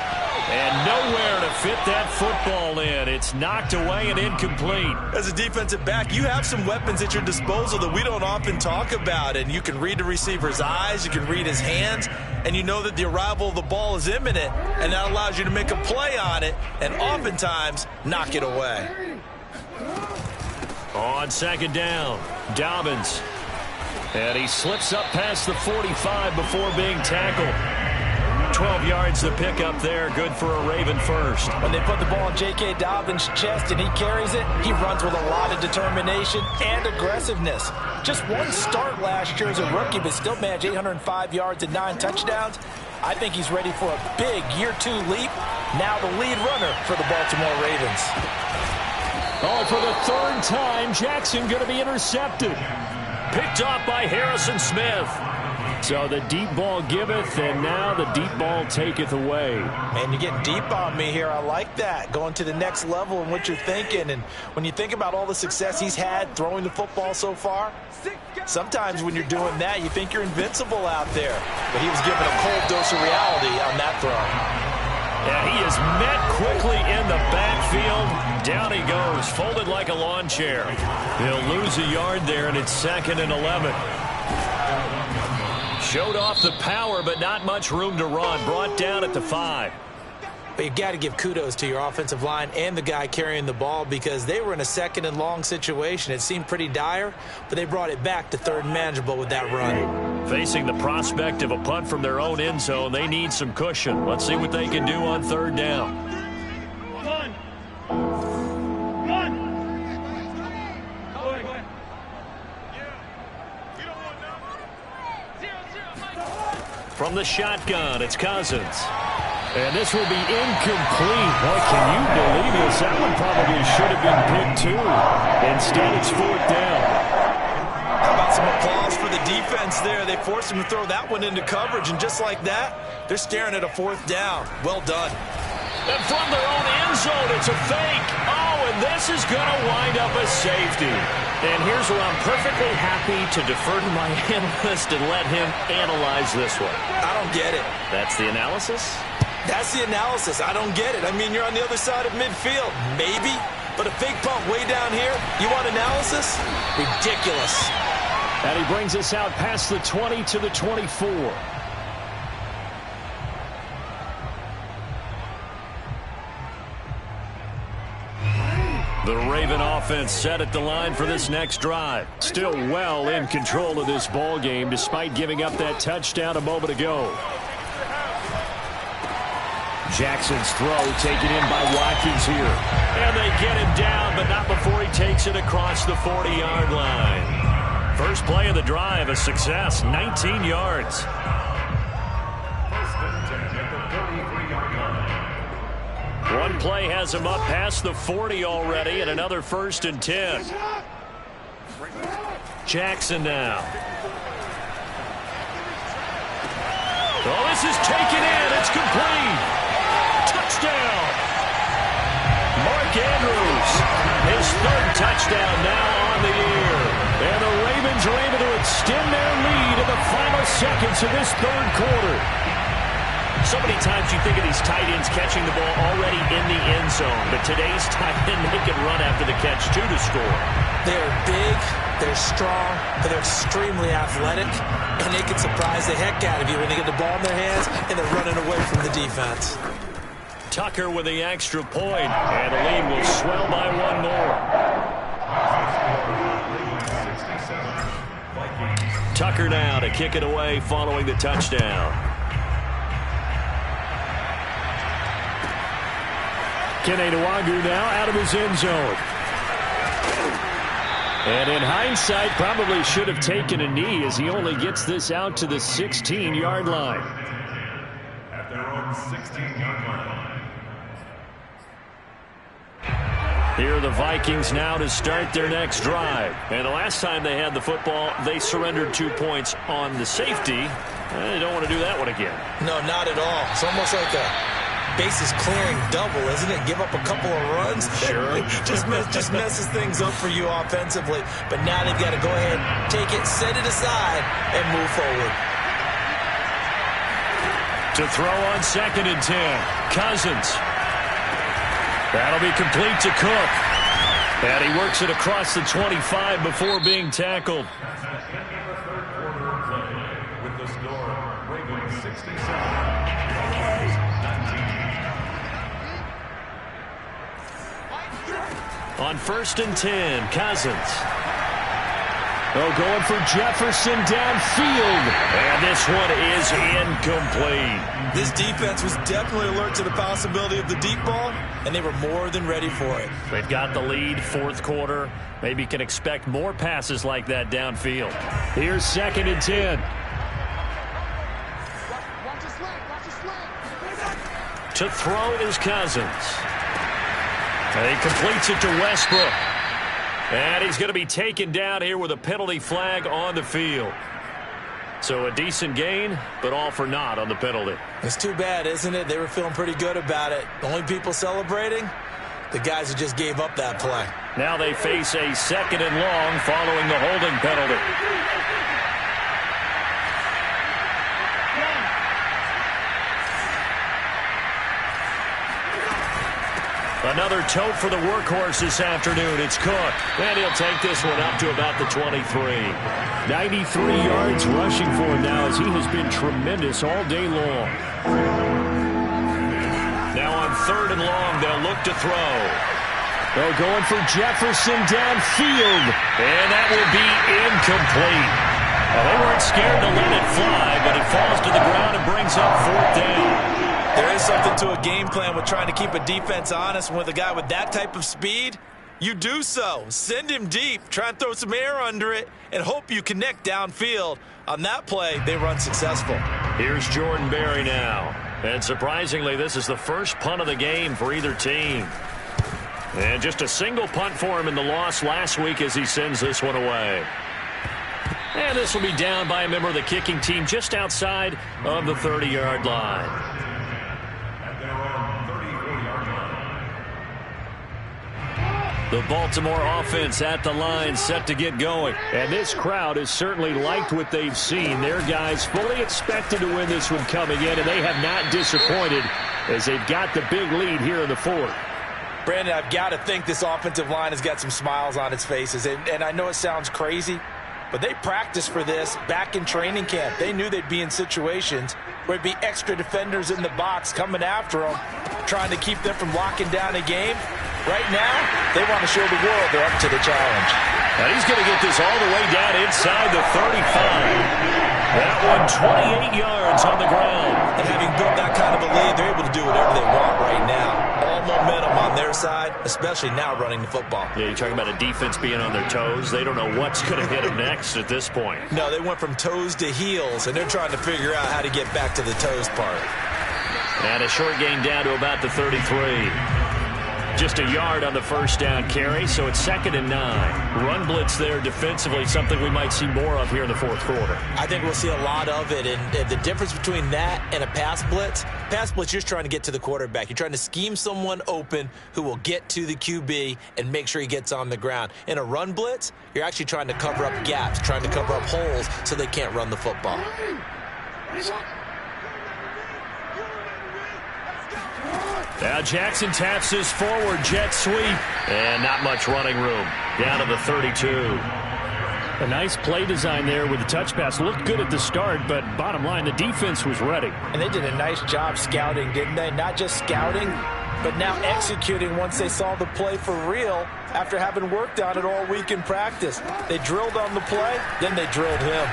And nowhere to fit that football in. It's knocked away and incomplete. As a defensive back, you have some weapons at your disposal that we don't often talk about. And you can read the receiver's eyes, you can read his hands, and you know that the arrival of the ball is imminent, and that allows you to make a play on it and oftentimes knock it away. On 2nd down, Dobbins. And he slips up past the 45 before being tackled. 12 yards to pick up there. Good for a Raven first. When they put the ball in J.K. Dobbins' chest and he carries it, he runs with a lot of determination and aggressiveness. Just one start last year as a rookie, but still managed 805 yards and 9 touchdowns. I think he's ready for a big year 2 leap. Now the lead runner for the Baltimore Ravens. Oh, for the 3rd time, Jackson going to be intercepted. Picked off by Harrison Smith. So the deep ball giveth, and now the deep ball taketh away. Man, you're getting deep on me here. I like that. Going to the next level in what you're thinking. And when you think about all the success he's had throwing the football so far, sometimes when you're doing that, you think you're invincible out there. But he was given a cold dose of reality on that throw. Yeah, he is met quickly in the backfield. Down he goes, folded like a lawn chair. He'll lose a yard there, and it's 2nd and 11. Showed off the power, but not much room to run. Brought down at the 5. But you got to give kudos to your offensive line and the guy carrying the ball because they were in a 2nd and long situation. It seemed pretty dire, but they brought it back to 3rd and manageable with that run. Facing the prospect of a punt from their own end zone, they need some cushion. Let's see what they can do on 3rd down. From the shotgun, it's Cousins. And this will be incomplete. Boy, can you believe this? That one probably should have been picked too. Instead, it's 4th down. How about some applause for the defense there? They forced him to throw that one into coverage, and just like that, they're staring at a 4th down. Well done. And from their own end zone, it's a fake. Oh, and this is going to wind up a safety. And here's where I'm perfectly happy to defer to my analyst and let him analyze this one. I don't get it. That's the analysis? That's the analysis. I don't get it. I mean, you're on the other side of midfield. Maybe. But a fake punt way down here, you want analysis? Ridiculous. And he brings us out past the 20 to the 24. The Raven offense set at the line for this next drive. Still well in control of this ball game despite giving up that touchdown a moment ago. Jackson's throw taken in by Watkins here. And they get him down, but not before he takes it across the 40-yard line. First play of the drive, a success, 19 yards. One play has him up past the 40 already, and another 1st and 10. Jackson now. Oh, this is taken in. It's complete. Touchdown. Mark Andrews, his 3rd touchdown now on the year. And the Ravens are able to extend their lead in the final seconds of this 3rd quarter. So many times you think of these tight ends catching the ball already in the end zone, but today's tight end, they can run after the catch, too, to score. They're big, they're strong, and they're extremely athletic, and they can surprise the heck out of you when they get the ball in their hands and they're running away from the defense. Tucker with the extra point, and the lead will swell by one more. Tucker now to kick it away following the touchdown. Kene Nwagu now out of his end zone. And in hindsight, probably should have taken a knee as he only gets this out to the 16-yard line. At their own 16-yard line. Here are the Vikings now to start their next drive. And the last time they had the football, they surrendered 2 points on the safety. They don't want to do that one again. No, not at all. It's almost like a bases clearing double, isn't it? Give up a couple of runs. Sure. just messes things up for you offensively. But now they've got to go ahead, take it, set it aside, and move forward. To throw on 2nd and 10. Cousins. That'll be complete to Cook. And he works it across the 25 before being tackled. With the score, Ravens 67. On 1st and 10, Cousins. Oh, going for Jefferson downfield. And this one is incomplete. This defense was definitely alert to the possibility of the deep ball, and they were more than ready for it. They've got the lead, 4th quarter. Maybe can expect more passes like that downfield. Here's 2nd and 10. To throw is Cousins. And he completes it to Westbrook. And he's going to be taken down here with a penalty flag on the field. So a decent gain, but all for naught on the penalty. It's too bad, isn't it? They were feeling pretty good about it. The only people celebrating, the guys who just gave up that play. Now they face a 2nd and long following the holding penalty. Another tote for the workhorse this afternoon. It's Cook. And he'll take this one up to about the 23. 93 yards rushing for him now as he has been tremendous all day long. Now on 3rd and long, they'll look to throw. They're going for Jefferson downfield. And that will be incomplete. Well, they weren't scared to let it fly, but it falls to the ground and brings up 4th down. There is something to a game plan with trying to keep a defense honest. And with a guy with that type of speed, you do so. Send him deep. Try and throw some air under it and hope you connect downfield. On that play, they run successful. Here's Jordan Berry now. And surprisingly, this is the first punt of the game for either team. And just a single punt for him in the loss last week as he sends this one away. And this will be down by a member of the kicking team just outside of the 30-yard line. The Baltimore offense at the line, set to get going. And this crowd has certainly liked what they've seen. Their guys fully expected to win this one coming in, and they have not disappointed as they've got the big lead here in the fourth. Brandon, I've got to think this offensive line has got some smiles on its faces. And I know it sounds crazy, but they practiced for this back in training camp. They knew they'd be in situations where it'd be extra defenders in the box coming after them, trying to keep them from locking down a game. Right now, they want to show the world they're up to the challenge. And he's going to get this all the way down inside the 35. That one 28 yards on the ground. And having built that kind of a lead, they're able to do whatever they want right now. All momentum on their side, especially now running the football. Yeah, you're talking about a defense being on their toes. They don't know what's going to hit them next at this point. No, they went from toes to heels, and they're trying to figure out how to get back to the toes part. And a short gain down to about the 33. Just a yard on the first down carry, so it's 2nd and 9. Run blitz there defensively, something we might see more of here in the fourth quarter. I think we'll see a lot of it, and the difference between that and a pass blitz, you're just trying to get to the quarterback. You're trying to scheme someone open who will get to the QB and make sure he gets on the ground. In a run blitz, you're actually trying to cover up gaps, trying to cover up holes so they can't run the football. Now Jackson taps his forward jet sweep. And not much running room. Down to the 32. A nice play design there with the touch pass. Looked good at the start, but bottom line, the defense was ready. And they did a nice job scouting, didn't they? Not just scouting, but now executing once they saw the play for real after having worked on it all week in practice. They drilled on the play, then they drilled him.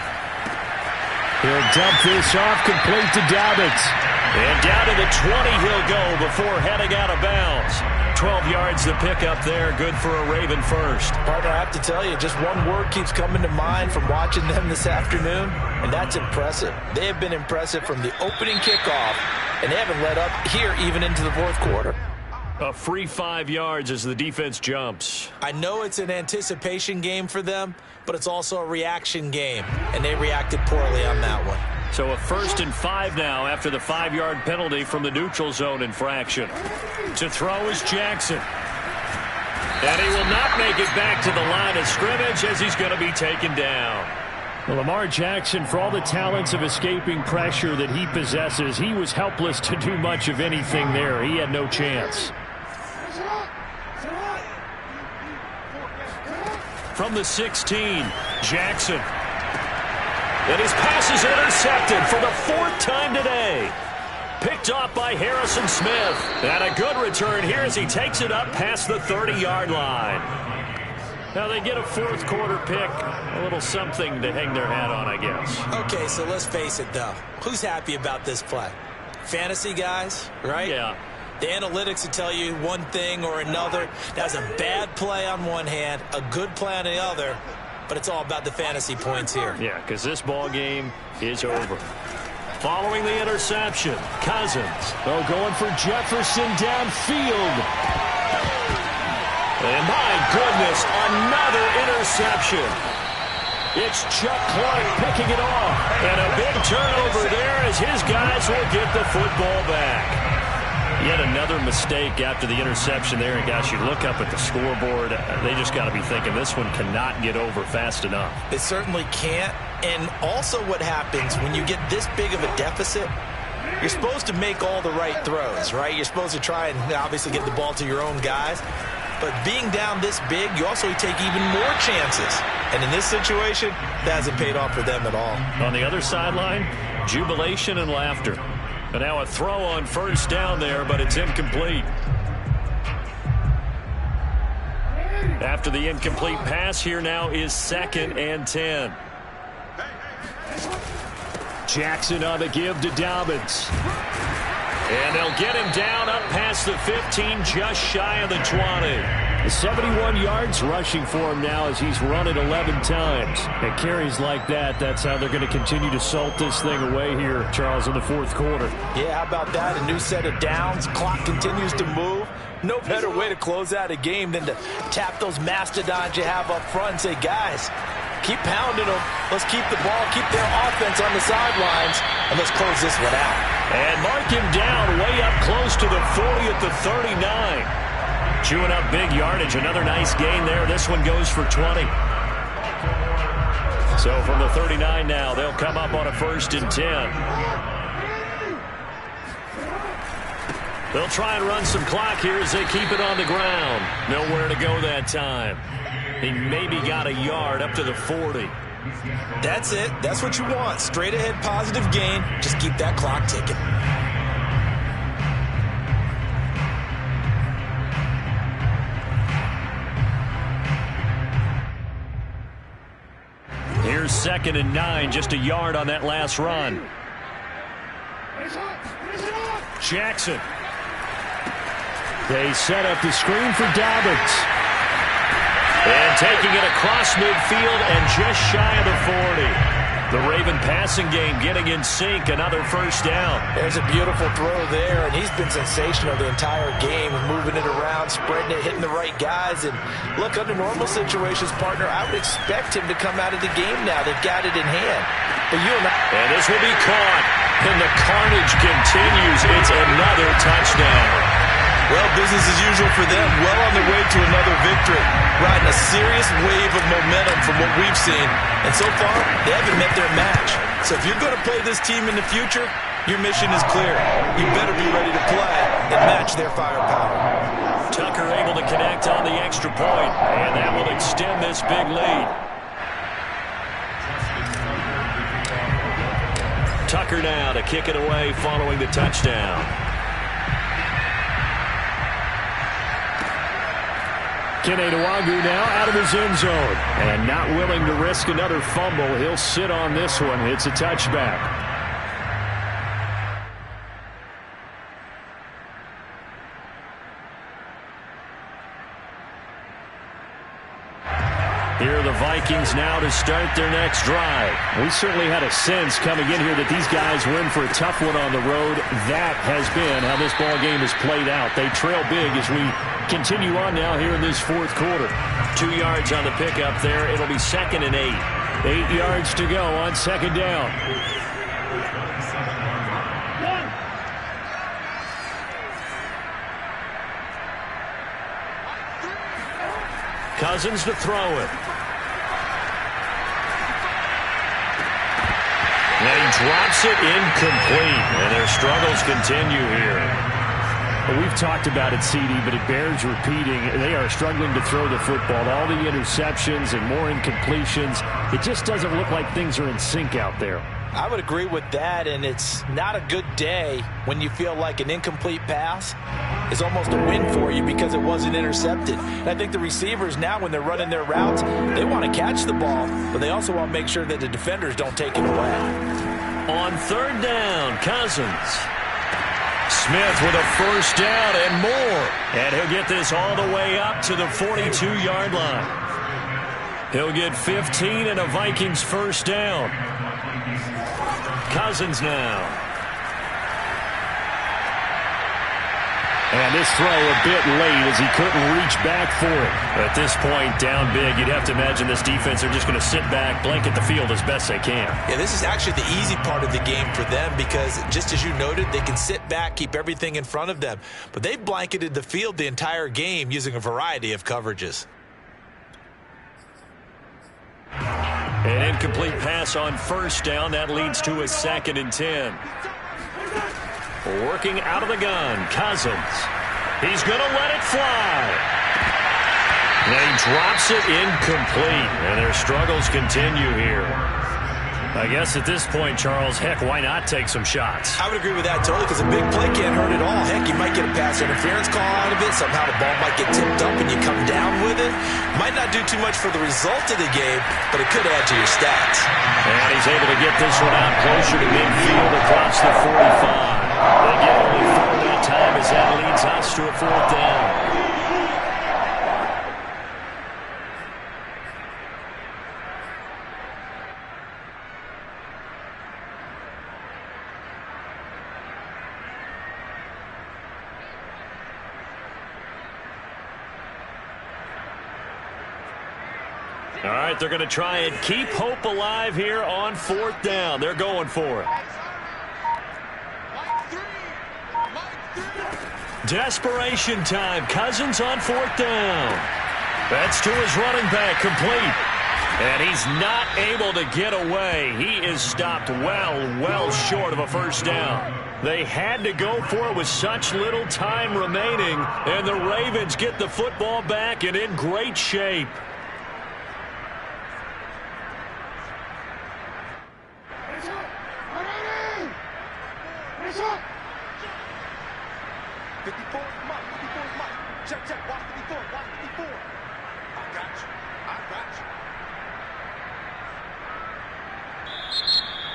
He'll dump this off complete to Dobbins. And down to the 20 he'll go before heading out of bounds. 12 yards to pick up there. Good for a Raven first. Partner, I have to tell you, just one word keeps coming to mind from watching them this afternoon, and that's impressive. They have been impressive from the opening kickoff, and they haven't let up here even into the fourth quarter. A free 5 yards as the defense jumps. I know it's an anticipation game for them, but it's also a reaction game, and they reacted poorly on that one. So a 1st and 5 now after the 5-yard penalty from the neutral zone infraction. To throw is Jackson. And he will not make it back to the line of scrimmage as he's going to be taken down. Well, Lamar Jackson, for all the talents of escaping pressure that he possesses, he was helpless to do much of anything there. He had no chance. From the 16, Jackson. And his pass is intercepted for the 4th time today. Picked off by Harrison Smith. And a good return here as he takes it up past the 30-yard line. Now they get a fourth quarter pick. A little something to hang their hat on, I guess. Okay, so let's face it, though. Who's happy about this play? Fantasy guys, right? Yeah. The analytics will tell you one thing or another. That's a bad play on one hand, a good play on the other. But it's all about the fantasy points here. Yeah, because this ball game is over. Following the interception, Cousins. Oh, going for Jefferson downfield. And my goodness, another interception. It's Chuck Clark picking it off. And a big turnover there as his guys will get the football back. Yet another mistake after the interception there. And, gosh, you look up at the scoreboard, they just got to be thinking this one cannot get over fast enough. It certainly can't. And also what happens when you get this big of a deficit, you're supposed to make all the right throws, right? You're supposed to try and obviously get the ball to your own guys. But being down this big, you also take even more chances. And in this situation, that hasn't paid off for them at all. On the other sideline, jubilation and laughter. And now a throw on first down there, but it's incomplete. After the incomplete pass, here now is 2nd and 10. Jackson on the give to Dobbins. And they'll get him down up past the 15, just shy of the 20. 71 yards rushing for him now as he's run it 11 times. And carries like that, that's how they're going to continue to salt this thing away here, Charles, in the fourth quarter. Yeah, how about that? A new set of downs. Clock continues to move. No better way to close out a game than to tap those mastodons you have up front and say, guys, keep pounding them. Let's keep the ball, keep their offense on the sidelines, and let's close this one out. And mark him down way up close to the 40 at the 39. Chewing up big yardage. Another nice gain there. This one goes for 20. So from the 39 now, they'll come up on a 1st and 10. They'll try and run some clock here as they keep it on the ground. Nowhere to go that time. He maybe got a yard up to the 40. That's it. That's what you want. Straight ahead positive gain. Just keep that clock ticking. Here's 2nd and 9. Just a yard on that last run. Jackson. They set up the screen for Dobbins. And taking it across midfield and just shy of the 40. The Raven passing game getting in sync. Another 1st down. There's a beautiful throw there, and he's been sensational the entire game, moving it around, spreading it, hitting the right guys. And look, under normal situations, partner, I would expect him to come out of the game now. They've got it in hand. But and this will be caught. And the carnage continues. It's another touchdown. Well, business as usual for them. Well on their way to another victory. Riding a serious wave of momentum from what we've seen. And so far, they haven't met their match. So if you're going to play this team in the future, your mission is clear. You better be ready to play and match their firepower. Tucker able to connect on the extra point. And that will extend this big lead. Tucker now to kick it away following the touchdown. Kenedawagu now out of his end zone. And not willing to risk another fumble. He'll sit on this one. It's a touchback. Here are the Vikings now to start their next drive. We certainly had a sense coming in here that these guys were in for a tough one on the road. That has been how this ball game has played out. They trail big as we continue on now here in this 4th quarter. 2 yards on the pickup there. It'll be 2nd and 8. 8 yards to go on 2nd down. Cousins to throw it. And he drops it incomplete. And their struggles continue here. Well, we've talked about it, CD, but it bears repeating. They are struggling to throw the football. All the interceptions and more incompletions. It just doesn't look like things are in sync out there. I would agree with that, and it's not a good day when you feel like an incomplete pass is almost a win for you because it wasn't intercepted. And I think the receivers now, when they're running their routes, they want to catch the ball, but they also want to make sure that the defenders don't take it away. On 3rd down, Cousins. Smith with a 1st down and more. And he'll get this all the way up to the 42-yard line. He'll get 15 and a Vikings 1st down. Cousins now. And this throw a bit late as he couldn't reach back for it. At this point, down big, you'd have to imagine this defense are just going to sit back, blanket the field as best they can. Yeah, this is actually the easy part of the game for them because, just as you noted, they can sit back, keep everything in front of them. But they've blanketed the field the entire game using a variety of coverages. An incomplete pass on 1st down. That leads to a 2nd and 10. Working out of the gun, Cousins. He's going to let it fly. And he drops it incomplete. And their struggles continue here. I guess at this point, Charles, heck, why not take some shots? I would agree with that totally because a big play can't hurt at all. Heck, you might get a pass interference call out of it. Somehow the ball might get tipped up and you come down with it. Might not do too much for the result of the game, but it could add to your stats. And he's able to get this one out closer to midfield across the 45. They get only 4 that time as that leads us to a 4th down. All right, they're going to try and keep hope alive here on 4th down. They're going for it. Desperation time. Cousins on 4th down. That's to his running back, complete. And he's not able to get away. He is stopped well short of a first down. They had to go for it with such little time remaining, and the Ravens get the football back and in great shape.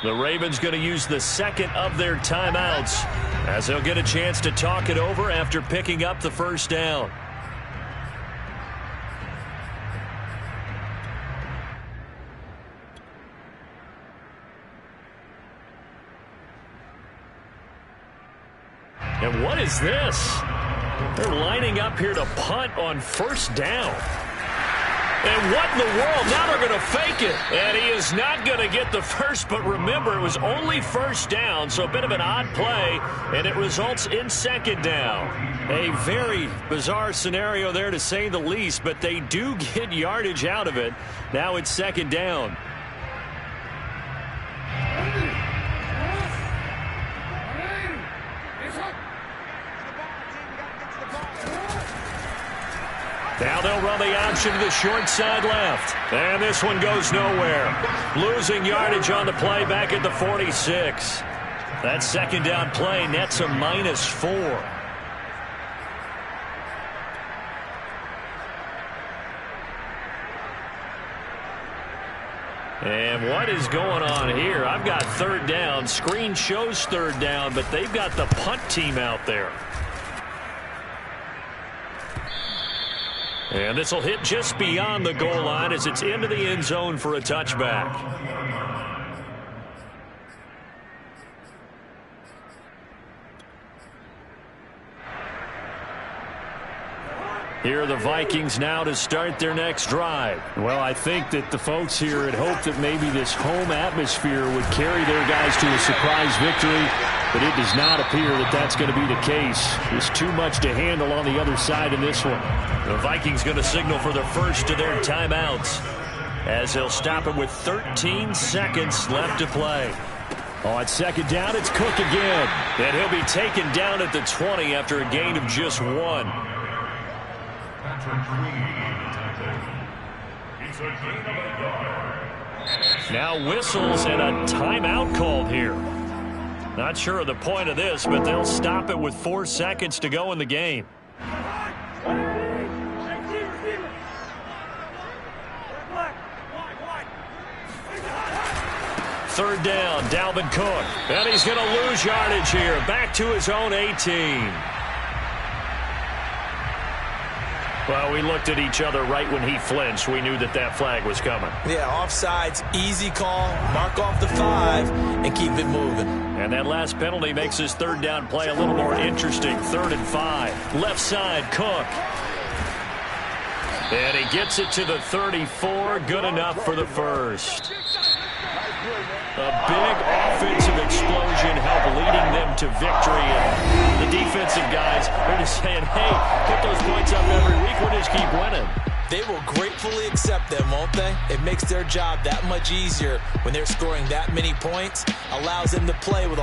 The Ravens going to use the second of their timeouts as they'll get a chance to talk it over after picking up the first down. And what is this? They're lining up here to punt on first down. And what in the world? Now they're going to fake it. And he is not going to get the first, but remember, it was only first down, so a bit of an odd play, and it results in second down. A very bizarre scenario there, to say the least, but they do get yardage out of it. Now it's second down. Now they'll run the option to the short side left. And this one goes nowhere. Losing yardage on the play back at the 46. That second down play nets a -4. And what is going on here? I've got third down. Screen shows third down, but they've got the punt team out there. And this will hit just beyond the goal line as it's into the end zone for a touchback. Here are the Vikings now to start their next drive. Well, I think that the folks here had hoped that maybe this home atmosphere would carry their guys to a surprise victory, but it does not appear that that's going to be the case. There's too much to handle on the other side in this one. The Vikings going to signal for the first of their timeouts as they'll stop it with 13 seconds left to play. On second down, it's Cook again. And he'll be taken down at the 20 after a gain of just 1. Now whistles and a timeout called here. Not sure of the point of this, but they'll stop it with 4 seconds to go in the game. Third down, Dalvin Cook. And he's going to lose yardage here. Back to his own 18. Well, we looked at each other right when he flinched. We knew that that flag was coming. Yeah, offsides, easy call. Mark off the 5 and keep it moving. And that last penalty makes his third down play a little more interesting. 3rd and 5. Left side, Cook. And he gets it to the 34. Good enough for the first. A big offensive explosion helped leading them to victory. And the defensive guys are just saying, hey, get those points up every week. We'll just keep winning. They will gratefully accept them, won't they? It makes their job that much easier when they're scoring that many points. Allows them to play with a